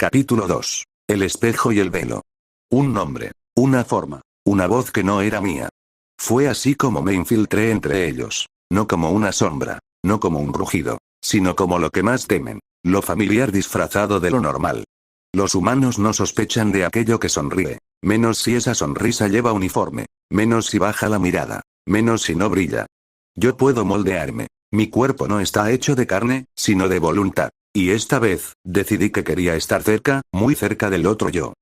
Capítulo 2. El espejo y el velo. Un nombre, una forma, una voz que no era mía. Fue así como me infiltré entre ellos, no como una sombra, no como un rugido, sino como lo que más temen, lo familiar disfrazado de lo normal. Los humanos no sospechan de aquello que sonríe, menos si esa sonrisa lleva uniforme, menos si baja la mirada, menos si no brilla. Yo puedo moldearme, mi cuerpo no está hecho de carne, sino de voluntad. Y esta vez, decidí que quería estar cerca, muy cerca del otro yo.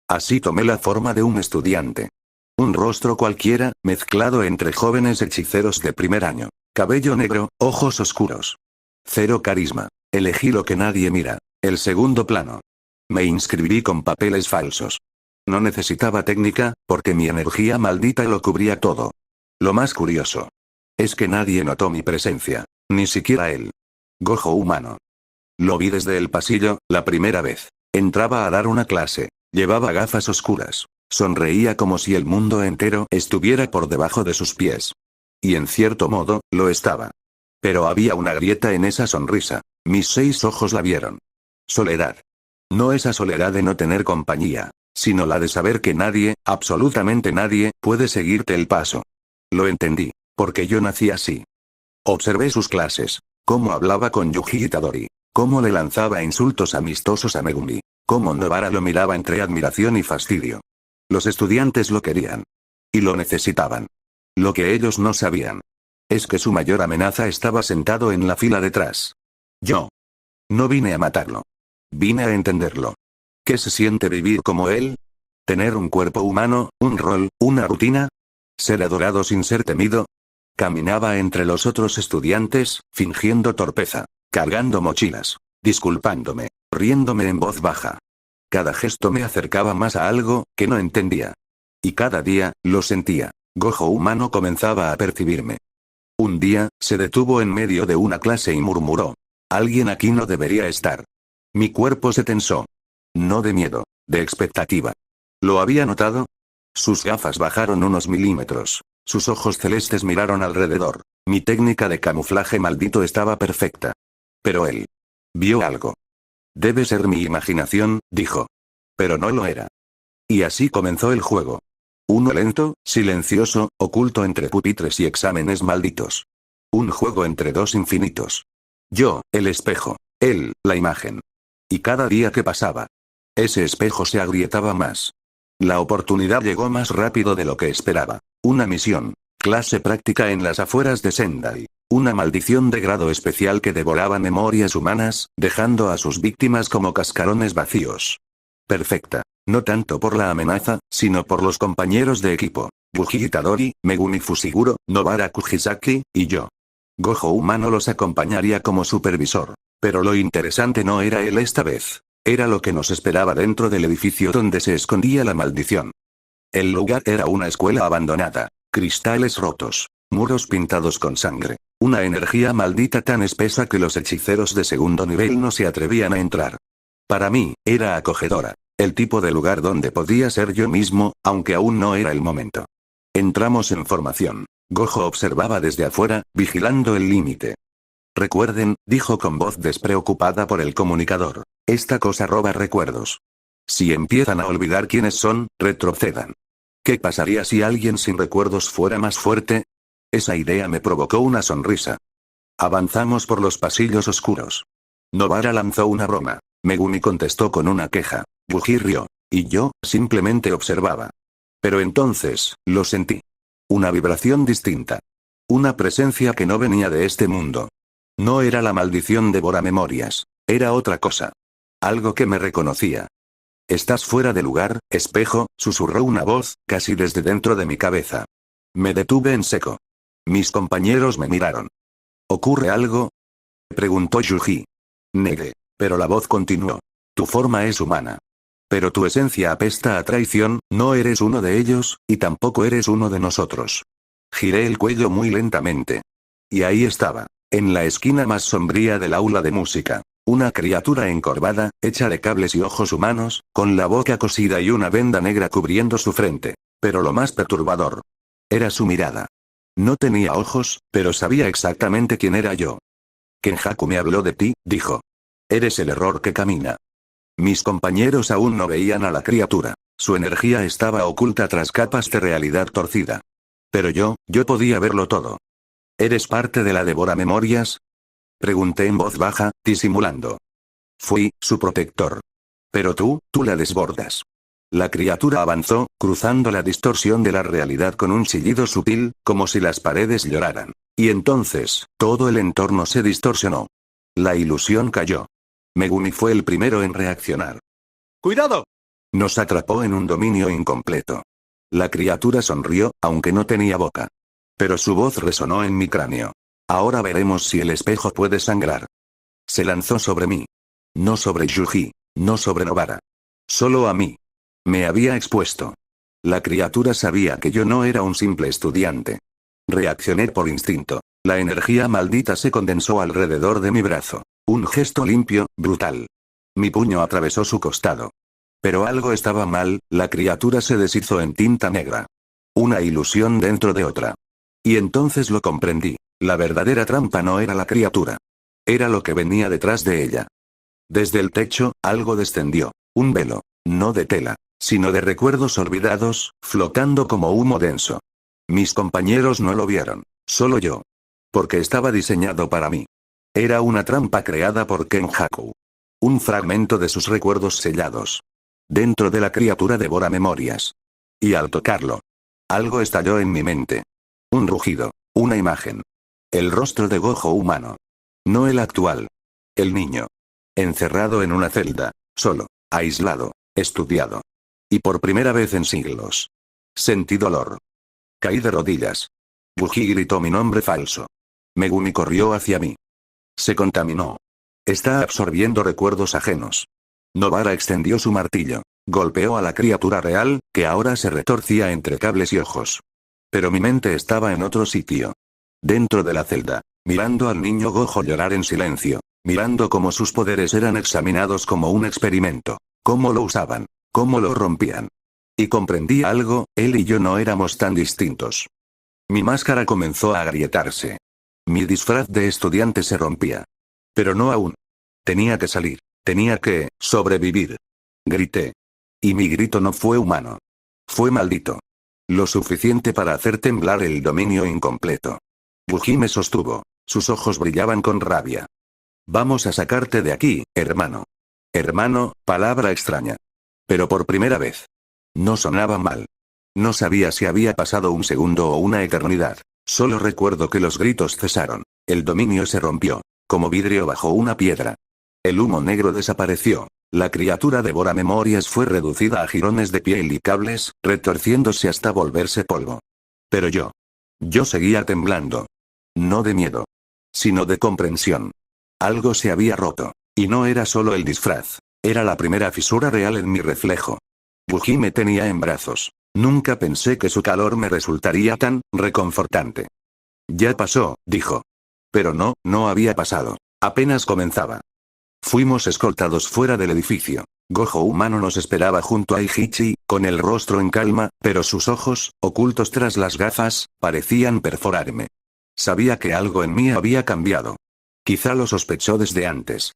Así tomé la forma de un estudiante. Un rostro cualquiera, mezclado entre jóvenes hechiceros de primer año. Cabello negro, ojos oscuros. Cero carisma. Elegí lo que nadie mira, el segundo plano. Me inscribí con papeles falsos. No necesitaba técnica, porque mi energía maldita lo cubría todo. Lo más curioso es que nadie notó mi presencia, ni siquiera él. Gojo humano. Lo vi desde el pasillo, la primera vez. Entraba a dar una clase. Llevaba gafas oscuras. Sonreía como si el mundo entero estuviera por debajo de sus pies. Y en cierto modo, lo estaba. Pero había una grieta en esa sonrisa. Mis 6 ojos la vieron. Soledad. No esa soledad de no tener compañía, sino la de saber que nadie, absolutamente nadie, puede seguirte el paso. Lo entendí, porque yo nací así. Observé sus clases. Cómo hablaba con Yuji Itadori. Cómo le lanzaba insultos amistosos a Megumi. Cómo Nobara lo miraba entre admiración y fastidio. Los estudiantes lo querían. Y lo necesitaban. Lo que ellos no sabían es que su mayor amenaza estaba sentado en la fila detrás. Yo. No vine a matarlo. Vine a entenderlo. ¿Qué se siente vivir como él? ¿Tener un cuerpo humano, un rol, una rutina? ¿Ser adorado sin ser temido? Caminaba entre los otros estudiantes, fingiendo torpeza. Cargando mochilas, disculpándome, riéndome en voz baja. Cada gesto me acercaba más a algo que no entendía. Y cada día, lo sentía. Gojo humano comenzaba a percibirme. Un día, se detuvo en medio de una clase y murmuró. Alguien aquí no debería estar. Mi cuerpo se tensó. No de miedo, de expectativa. ¿Lo había notado? Sus gafas bajaron unos milímetros. Sus ojos celestes miraron alrededor. Mi técnica de camuflaje maldito estaba perfecta. Pero él vio algo. Debe ser mi imaginación, dijo. Pero no lo era. Y así comenzó el juego. Uno lento, silencioso, oculto entre pupitres y exámenes malditos. Un juego entre dos infinitos. Yo, el espejo. Él, la imagen. Y cada día que pasaba, ese espejo se agrietaba más. La oportunidad llegó más rápido de lo que esperaba. Una misión. Clase práctica en las afueras de Sendai. Una maldición de grado especial que devoraba memorias humanas, dejando a sus víctimas como cascarones vacíos. Perfecta. No tanto por la amenaza, sino por los compañeros de equipo. Yuji Itadori, Megumi Fushiguro, Nobara Kujisaki, y yo. Gojo humano los acompañaría como supervisor. Pero lo interesante no era él esta vez. Era lo que nos esperaba dentro del edificio donde se escondía la maldición. El lugar era una escuela abandonada. Cristales rotos. Muros pintados con sangre. Una energía maldita tan espesa que los hechiceros de segundo nivel no se atrevían a entrar. Para mí, era acogedora. El tipo de lugar donde podía ser yo mismo, aunque aún no era el momento. Entramos en formación. Gojo observaba desde afuera, vigilando el límite. Recuerden, dijo con voz despreocupada por el comunicador. Esta cosa roba recuerdos. Si empiezan a olvidar quiénes son, retrocedan. ¿Qué pasaría si alguien sin recuerdos fuera más fuerte? Esa idea me provocó una sonrisa. Avanzamos por los pasillos oscuros. Nobara lanzó una broma. Megumi contestó con una queja. Yuji rió. Y yo, simplemente observaba. Pero entonces, lo sentí. Una vibración distinta. Una presencia que no venía de este mundo. No era la maldición devoramemorias. Era otra cosa. Algo que me reconocía. «Estás fuera de lugar, espejo», susurró una voz, casi desde dentro de mi cabeza. Me detuve en seco. Mis compañeros me miraron. ¿Ocurre algo?, preguntó Yuji. Negué. Pero la voz continuó. Tu forma es humana. Pero tu esencia apesta a traición, no eres uno de ellos, y tampoco eres uno de nosotros. Giré el cuello muy lentamente. Y ahí estaba, en la esquina más sombría del aula de música. Una criatura encorvada, hecha de cables y ojos humanos, con la boca cosida y una venda negra cubriendo su frente. Pero lo más perturbador era su mirada. No tenía ojos, pero sabía exactamente quién era yo. Kenjaku me habló de ti, dijo. Eres el error que camina. Mis compañeros aún no veían a la criatura. Su energía estaba oculta tras capas de realidad torcida. Pero yo podía verlo todo. ¿Eres parte de la Devora Memorias? Pregunté en voz baja, disimulando. Fui su protector. Pero tú la desbordas. La criatura avanzó, cruzando la distorsión de la realidad con un chillido sutil, como si las paredes lloraran. Y entonces, todo el entorno se distorsionó. La ilusión cayó. Megumi fue el primero en reaccionar. ¡Cuidado! Nos atrapó en un dominio incompleto. La criatura sonrió, aunque no tenía boca. Pero su voz resonó en mi cráneo. Ahora veremos si el espejo puede sangrar. Se lanzó sobre mí. No sobre Yuji, no sobre Nobara. Solo a mí. Me había expuesto. La criatura sabía que yo no era un simple estudiante. Reaccioné por instinto. La energía maldita se condensó alrededor de mi brazo. Un gesto limpio, brutal. Mi puño atravesó su costado. Pero algo estaba mal, la criatura se deshizo en tinta negra. Una ilusión dentro de otra. Y entonces lo comprendí. La verdadera trampa no era la criatura. Era lo que venía detrás de ella. Desde el techo, algo descendió. Un velo. No de tela, sino de recuerdos olvidados, flotando como humo denso. Mis compañeros no lo vieron. Solo yo. Porque estaba diseñado para mí. Era una trampa creada por Kenjaku. Un fragmento de sus recuerdos sellados. Dentro de la criatura devora memorias. Y al tocarlo, algo estalló en mi mente. Un rugido. Una imagen. El rostro de Gojo humano. No el actual. El niño. Encerrado en una celda. Solo. Aislado. Estudiado. Y por primera vez en siglos. Sentí dolor. Caí de rodillas. Yuji gritó mi nombre falso. Megumi corrió hacia mí. Se contaminó. Está absorbiendo recuerdos ajenos. Nobara extendió su martillo. Golpeó a la criatura real, que ahora se retorcía entre cables y ojos. Pero mi mente estaba en otro sitio. Dentro de la celda, mirando al niño Gojo llorar en silencio. Mirando cómo sus poderes eran examinados como un experimento. Cómo lo usaban. Cómo lo rompían. Y comprendí algo, él y yo no éramos tan distintos. Mi máscara comenzó a agrietarse. Mi disfraz de estudiante se rompía. Pero no aún. Tenía que salir. Tenía que sobrevivir. Grité. Y mi grito no fue humano. Fue maldito. Lo suficiente para hacer temblar el dominio incompleto. Yuji me sostuvo. Sus ojos brillaban con rabia. Vamos a sacarte de aquí, hermano. Hermano, palabra extraña. Pero por primera vez. No sonaba mal. No sabía si había pasado un segundo o una eternidad. Solo recuerdo que los gritos cesaron. El dominio se rompió. Como vidrio bajo una piedra. El humo negro desapareció. La criatura devora memorias fue reducida a jirones de piel y cables, retorciéndose hasta volverse polvo. Pero yo seguía temblando. No de miedo. Sino de comprensión. Algo se había roto. Y no era solo el disfraz. Era la primera fisura real en mi reflejo. Yuji me tenía en brazos. Nunca pensé que su calor me resultaría tan reconfortante. Ya pasó, dijo. Pero no había pasado. Apenas comenzaba. Fuimos escoltados fuera del edificio. Gojo humano nos esperaba junto a Eiichi, con el rostro en calma, pero sus ojos, ocultos tras las gafas, parecían perforarme. Sabía que algo en mí había cambiado. Quizá lo sospechó desde antes.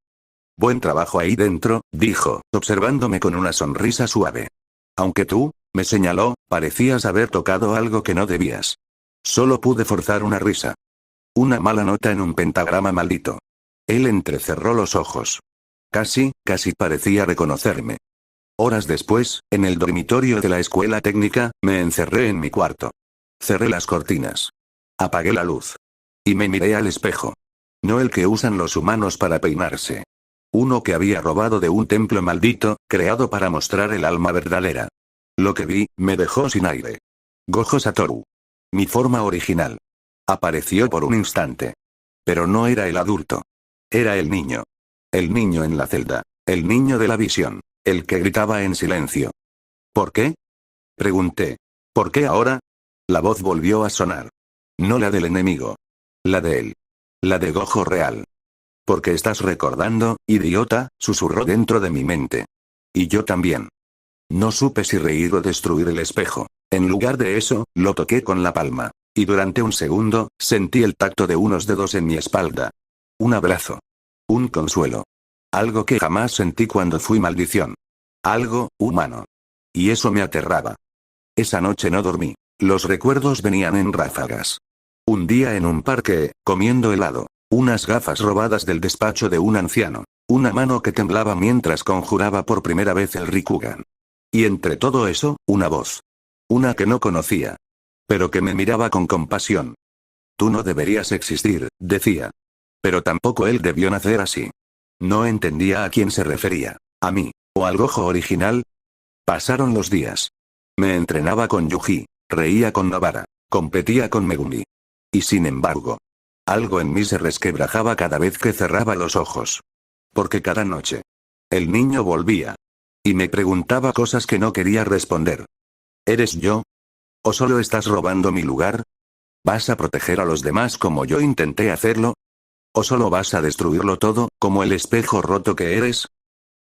Buen trabajo ahí dentro, dijo, observándome con una sonrisa suave. Aunque tú, me señaló, parecías haber tocado algo que no debías. Solo pude forzar una risa. Una mala nota en un pentagrama maldito. Él entrecerró los ojos. Casi parecía reconocerme. Horas después, en el dormitorio de la escuela técnica, me encerré en mi cuarto. Cerré las cortinas. Apagué la luz. Y me miré al espejo. No el que usan los humanos para peinarse. Uno que había robado de un templo maldito, creado para mostrar el alma verdadera. Lo que vi, me dejó sin aire. Gojo Satoru. Mi forma original. Apareció por un instante. Pero no era el adulto. Era el niño. El niño en la celda. El niño de la visión. El que gritaba en silencio. ¿Por qué? Pregunté. ¿Por qué ahora? La voz volvió a sonar. No la del enemigo. La de él. La de Gojo real. Porque estás recordando, idiota, susurró dentro de mi mente. Y yo también. No supe si reír o destruir el espejo. En lugar de eso, lo toqué con la palma. Y durante un segundo, sentí el tacto de unos dedos en mi espalda. Un abrazo. Un consuelo. Algo que jamás sentí cuando fui maldición. Algo humano. Y eso me aterraba. Esa noche no dormí. Los recuerdos venían en ráfagas. Un día en un parque, comiendo helado. Unas gafas robadas del despacho de un anciano. Una mano que temblaba mientras conjuraba por primera vez el Rikugan. Y entre todo eso, una voz. Una que no conocía. Pero que me miraba con compasión. Tú no deberías existir, decía. Pero tampoco él debió nacer así. No entendía a quién se refería. ¿A mí? ¿O al Gojo original? Pasaron los días. Me entrenaba con Yuji. Reía con Nobara. Competía con Megumi. Y sin embargo, algo en mí se resquebrajaba cada vez que cerraba los ojos. Porque cada noche, el niño volvía. Y me preguntaba cosas que no quería responder. ¿Eres yo? ¿O solo estás robando mi lugar? ¿Vas a proteger a los demás como yo intenté hacerlo? ¿O solo vas a destruirlo todo, como el espejo roto que eres?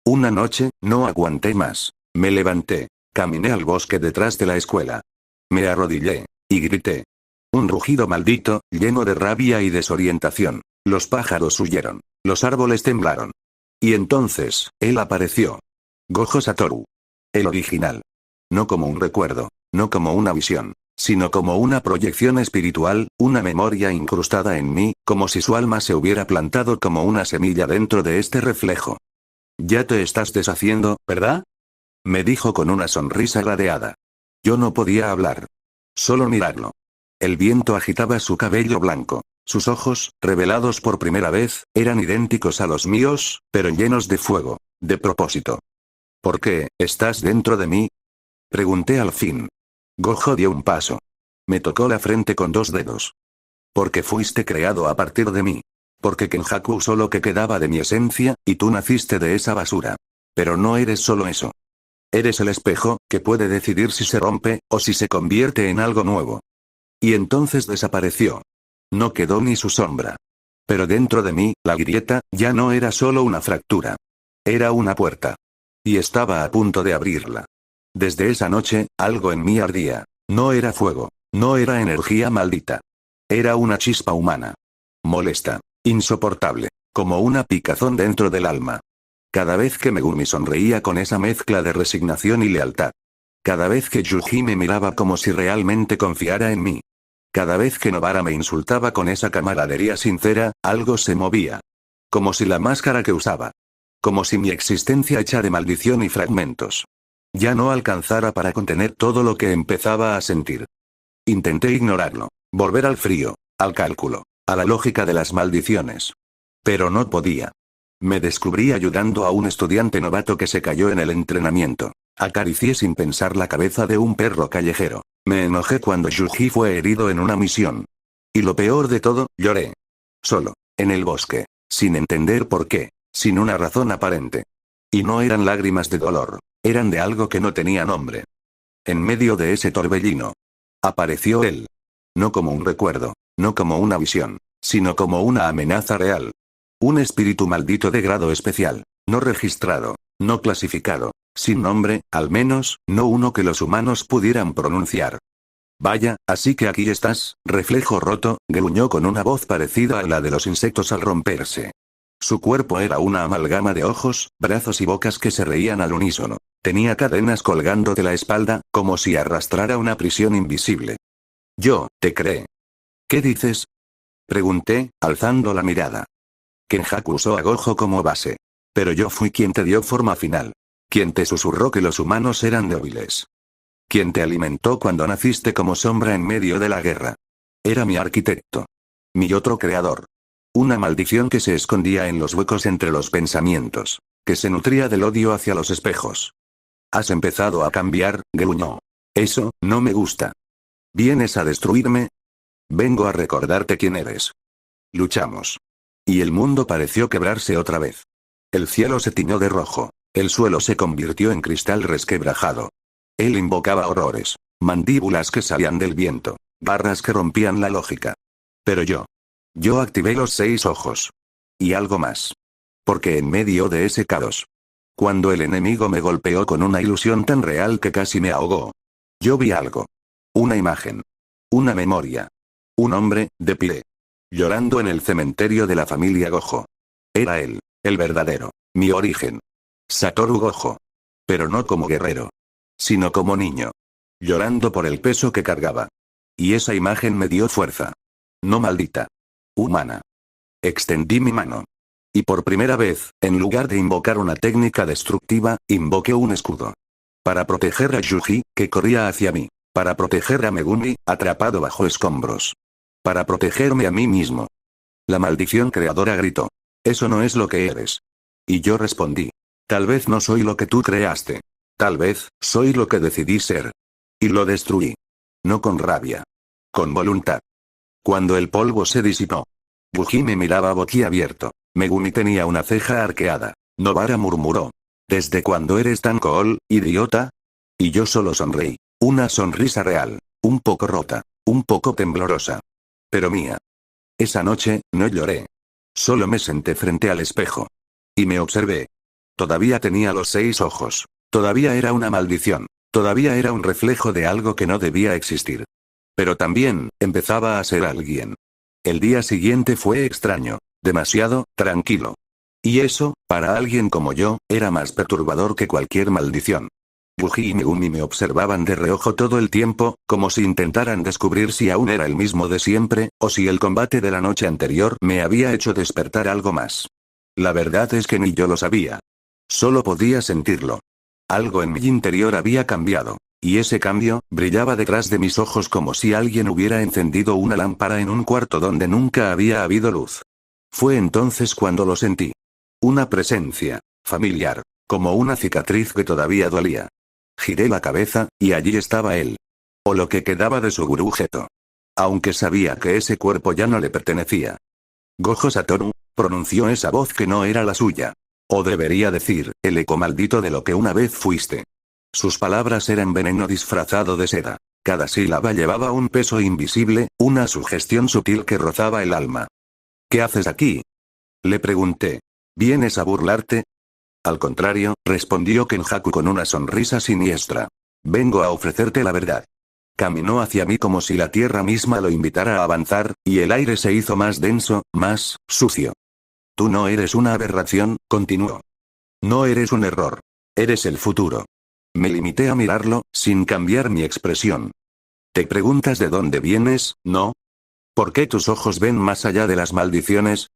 Una noche, no aguanté más. Me levanté, caminé al bosque detrás de la escuela. Me arrodillé, y grité. Un rugido maldito, lleno de rabia y desorientación. Los pájaros huyeron. Los árboles temblaron. Y entonces, él apareció. Gojo Satoru. El original. No como un recuerdo, no como una visión, sino como una proyección espiritual, una memoria incrustada en mí, como si su alma se hubiera plantado como una semilla dentro de este reflejo. Ya te estás deshaciendo, ¿verdad? Me dijo con una sonrisa ladeada. Yo no podía hablar. Solo mirarlo. El viento agitaba su cabello blanco. Sus ojos, revelados por primera vez, eran idénticos a los míos, pero llenos de fuego, de propósito. ¿Por qué estás dentro de mí? Pregunté al fin. Gojo dio un paso. Me tocó la frente con 2 dedos. Porque fuiste creado a partir de mí. Porque Kenjaku usó lo que quedaba de mi esencia, y tú naciste de esa basura. Pero no eres solo eso. Eres el espejo, que puede decidir si se rompe, o si se convierte en algo nuevo. Y entonces desapareció. No quedó ni su sombra. Pero dentro de mí, la grieta, ya no era solo una fractura. Era una puerta. Y estaba a punto de abrirla. Desde esa noche, algo en mí ardía. No era fuego. No era energía maldita. Era una chispa humana. Molesta. Insoportable. Como una picazón dentro del alma. Cada vez que Megumi sonreía con esa mezcla de resignación y lealtad. Cada vez que Yuji me miraba como si realmente confiara en mí. Cada vez que Nobara me insultaba con esa camaradería sincera, algo se movía. Como si la máscara que usaba. Como si mi existencia hecha de maldición y fragmentos. Ya no alcanzara para contener todo lo que empezaba a sentir. Intenté ignorarlo. Volver al frío, al cálculo, a la lógica de las maldiciones. Pero no podía. Me descubrí ayudando a un estudiante novato que se cayó en el entrenamiento. Acaricié sin pensar la cabeza de un perro callejero. Me enojé cuando Yuji fue herido en una misión. Y lo peor de todo, lloré. Solo, en el bosque, sin entender por qué, sin una razón aparente. Y no eran lágrimas de dolor, eran de algo que no tenía nombre. En medio de ese torbellino, apareció él. No como un recuerdo, no como una visión, sino como una amenaza real. Un espíritu maldito de grado especial, no registrado, no clasificado, sin nombre, al menos, no uno que los humanos pudieran pronunciar. Vaya, así que aquí estás, reflejo roto, gruñó con una voz parecida a la de los insectos al romperse. Su cuerpo era una amalgama de ojos, brazos y bocas que se reían al unísono. Tenía cadenas colgando de la espalda, como si arrastrara una prisión invisible. Yo, ¿te cree? ¿Qué dices? Pregunté, alzando la mirada. Kenjaku usó a Gojo como base. Pero yo fui quien te dio forma final. Quien te susurró que los humanos eran débiles. Quien te alimentó cuando naciste como sombra en medio de la guerra. Era mi arquitecto. Mi otro creador. Una maldición que se escondía en los huecos entre los pensamientos. Que se nutría del odio hacia los espejos. Has empezado a cambiar, gruñó. Eso, no me gusta. ¿Vienes a destruirme? Vengo a recordarte quién eres. Luchamos. Y el mundo pareció quebrarse otra vez. El cielo se tiñó de rojo. El suelo se convirtió en cristal resquebrajado. Él invocaba horrores. Mandíbulas que salían del viento. Barras que rompían la lógica. Pero yo activé los 6 ojos. Y algo más. Porque en medio de ese caos. Cuando el enemigo me golpeó con una ilusión tan real que casi me ahogó. Yo vi algo. Una imagen. Una memoria. Un hombre, de pie. Llorando en el cementerio de la familia Gojo. Era él, el verdadero. Mi origen. Satoru Gojo. Pero no como guerrero. Sino como niño. Llorando por el peso que cargaba. Y esa imagen me dio fuerza. No maldita. Humana. Extendí mi mano. Y por primera vez, en lugar de invocar una técnica destructiva, invoqué un escudo. Para proteger a Yuji, que corría hacia mí. Para proteger a Megumi, atrapado bajo escombros. Para protegerme a mí mismo. La maldición creadora gritó. Eso no es lo que eres. Y yo respondí. Tal vez no soy lo que tú creaste. Tal vez, soy lo que decidí ser. Y lo destruí. No con rabia. Con voluntad. Cuando el polvo se disipó. Yuji me miraba boquiabierto. Megumi tenía una ceja arqueada. Nobara murmuró. ¿Desde cuándo eres tan cool, idiota? Y yo solo sonreí. Una sonrisa real. Un poco rota. Un poco temblorosa. Pero mía. Esa noche, no lloré. Solo me senté frente al espejo. Y me observé. Todavía tenía los 6 ojos. Todavía era una maldición. Todavía era un reflejo de algo que no debía existir. Pero también, empezaba a ser alguien. El día siguiente fue extraño. Demasiado, tranquilo. Y eso, para alguien como yo, era más perturbador que cualquier maldición. Yuji y Megumi me observaban de reojo todo el tiempo, como si intentaran descubrir si aún era el mismo de siempre, o si el combate de la noche anterior me había hecho despertar algo más. La verdad es que ni yo lo sabía. Solo podía sentirlo. Algo en mi interior había cambiado. Y ese cambio, brillaba detrás de mis ojos como si alguien hubiera encendido una lámpara en un cuarto donde nunca había habido luz. Fue entonces cuando lo sentí. Una presencia, familiar, como una cicatriz que todavía dolía. Giré la cabeza, y allí estaba él. O lo que quedaba de su gurú Geto. Aunque sabía que ese cuerpo ya no le pertenecía. Gojo Satoru, pronunció esa voz que no era la suya. O debería decir, el eco maldito de lo que una vez fuiste. Sus palabras eran veneno disfrazado de seda. Cada sílaba llevaba un peso invisible, una sugestión sutil que rozaba el alma. ¿Qué haces aquí? Le pregunté. ¿Vienes a burlarte? Al contrario, respondió Kenjaku con una sonrisa siniestra. Vengo a ofrecerte la verdad. Caminó hacia mí como si la tierra misma lo invitara a avanzar, y el aire se hizo más denso, más sucio. Tú no eres una aberración, continuó. No eres un error. Eres el futuro. Me limité a mirarlo, sin cambiar mi expresión. ¿Te preguntas de dónde vienes, no? ¿Por qué tus ojos ven más allá de las maldiciones?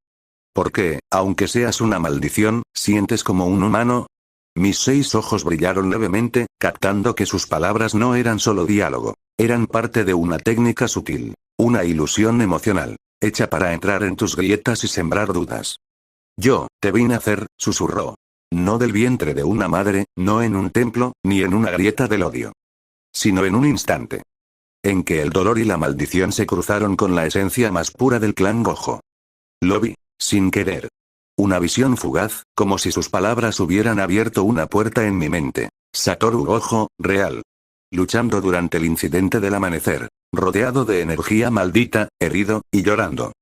¿Por qué, aunque seas una maldición, sientes como un humano? Mis 6 ojos brillaron levemente, captando que sus palabras no eran solo diálogo. Eran parte de una técnica sutil. Una ilusión emocional. Hecha para entrar en tus grietas y sembrar dudas. Yo, te vi nacer, susurró. No del vientre de una madre, no en un templo, ni en una grieta del odio. Sino en un instante. En que el dolor y la maldición se cruzaron con la esencia más pura del clan Gojo. Lo vi, sin querer. Una visión fugaz, como si sus palabras hubieran abierto una puerta en mi mente. Satoru Gojo, real. Luchando durante el incidente del amanecer. Rodeado de energía maldita, herido, y llorando.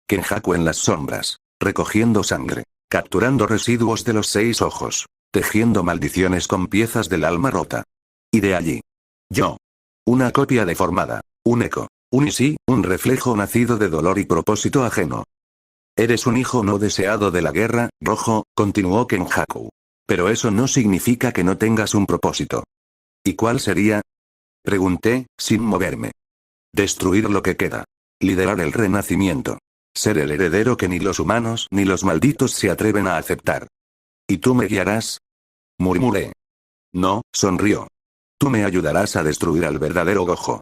Kenjaku en las sombras. Recogiendo sangre. Capturando residuos de los 6 ojos. Tejiendo maldiciones con piezas del alma rota. Y de allí. Yo. Una copia deformada. Un eco. Un sí, un reflejo nacido de dolor y propósito ajeno. Eres un hijo no deseado de la guerra, Rojo, continuó Kenjaku. Pero eso no significa que no tengas un propósito. ¿Y cuál sería? Pregunté, sin moverme. Destruir lo que queda. Liderar el renacimiento. Ser el heredero que ni los humanos ni los malditos se atreven a aceptar. ¿Y tú me guiarás? Murmuré. No, sonrió. Tú me ayudarás a destruir al verdadero Gojo.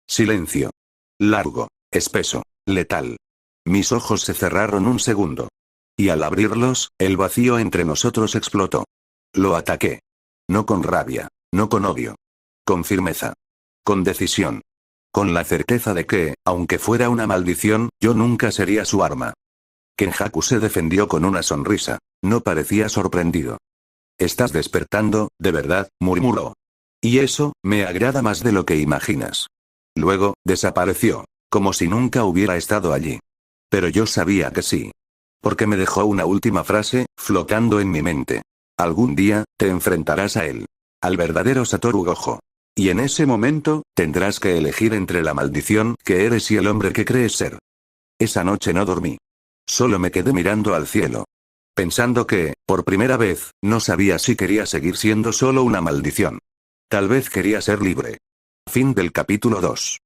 Silencio. Largo, espeso, letal. Mis ojos se cerraron un segundo. Y al abrirlos, el vacío entre nosotros explotó. Lo ataqué. No con rabia, no con odio. Con firmeza. Con decisión. Con la certeza de que, aunque fuera una maldición, yo nunca sería su arma. Kenjaku se defendió con una sonrisa. No parecía sorprendido. Estás despertando, de verdad, murmuró. Y eso, me agrada más de lo que imaginas. Luego, desapareció. Como si nunca hubiera estado allí. Pero yo sabía que sí. Porque me dejó una última frase, flotando en mi mente. Algún día, te enfrentarás a él. Al verdadero Satoru Gojo. Y en ese momento, tendrás que elegir entre la maldición que eres y el hombre que crees ser. Esa noche no dormí. Solo me quedé mirando al cielo. pensando que, por primera vez, no sabía si quería seguir siendo solo una maldición. Tal vez quería ser libre. Fin del capítulo 2.